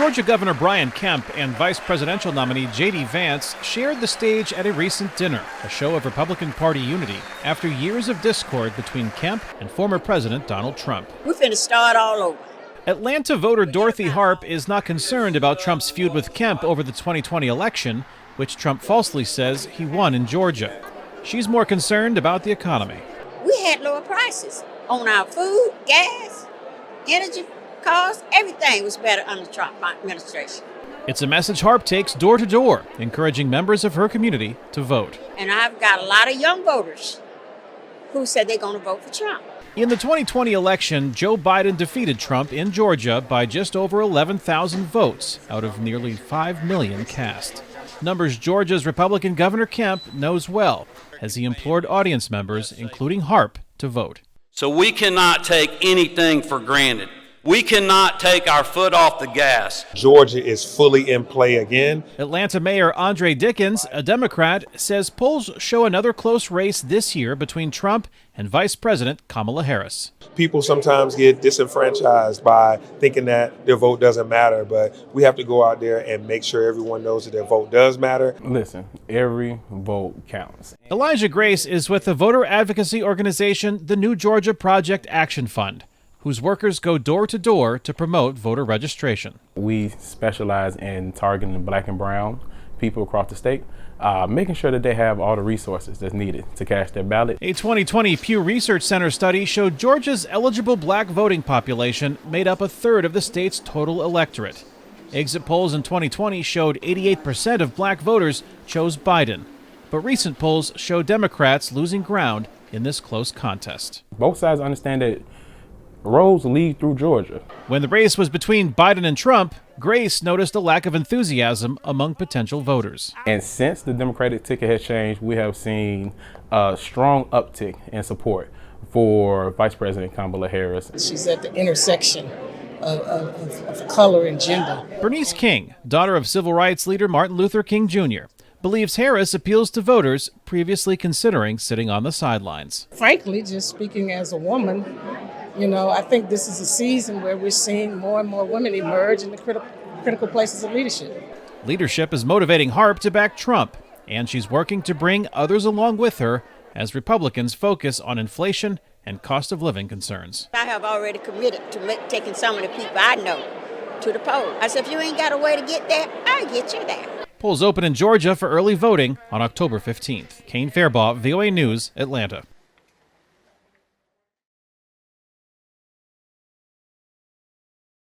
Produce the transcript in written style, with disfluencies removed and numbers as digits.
Georgia Governor Brian Kemp and Vice Presidential nominee J.D. Vance shared the stage at a recent dinner, a show of Republican Party unity, after years of discord between Kemp and former President Donald Trump. We're finna start all over. Atlanta voter Dorothy Harp is not concerned about Trump's feud with Kemp over the 2020 election, which Trump falsely says he won in Georgia. She's more concerned about the economy. We had lower prices on our food, gas, energy, cars. Everything was better under the Trump administration. It's a message Harp takes door to door, encouraging members of her community to vote. And I've got a lot of young voters who said they're going to vote for Trump. In the 2020 election, Joe Biden defeated Trump in Georgia by just over 11,000 votes out of nearly 5 million cast. Numbers Georgia's Republican Governor Kemp knows well, as he implored audience members, including Harp, to vote. So we cannot take anything for granted. We cannot take our foot off the gas. Georgia is fully in play again. Atlanta Mayor Andre Dickens, a Democrat, says polls show another close race this year between Trump and Vice President Kamala Harris. People sometimes get disenfranchised by thinking that their vote doesn't matter, but we have to go out there and make sure everyone knows that their vote does matter. Listen, every vote counts. Elijah Grace is with the voter advocacy organization, the New Georgia Project Action Fund, whose workers go door to door to promote voter registration. We specialize in targeting black and brown people across the state, making sure that they have all the resources that's needed to cast their ballot. A 2020 Pew Research Center study showed Georgia's eligible black voting population made up a third of the state's total electorate. Exit polls in 2020 showed 88% of black voters chose Biden, but recent polls show Democrats losing ground in this close contest. Both sides understand that roads lead through Georgia. When the race was between Biden and Trump, Grace noticed a lack of enthusiasm among potential voters. And since the Democratic ticket has changed, we have seen a strong uptick in support for Vice President Kamala Harris. She's at the intersection of color and gender. Bernice King, daughter of civil rights leader Martin Luther King Jr., believes Harris appeals to voters previously considering sitting on the sidelines. Frankly, just speaking as a woman, I think this is a season where we're seeing more and more women emerge in the critical places of leadership. Leadership is motivating Harp to back Trump, and she's working to bring others along with her as Republicans focus on inflation and cost of living concerns. I have already committed to taking some of the people I know to the poll. I said, if you ain't got a way to get there, I'll get you there. Polls open in Georgia for early voting on October 15th. Kane, Farabaugh, VOA News, Atlanta.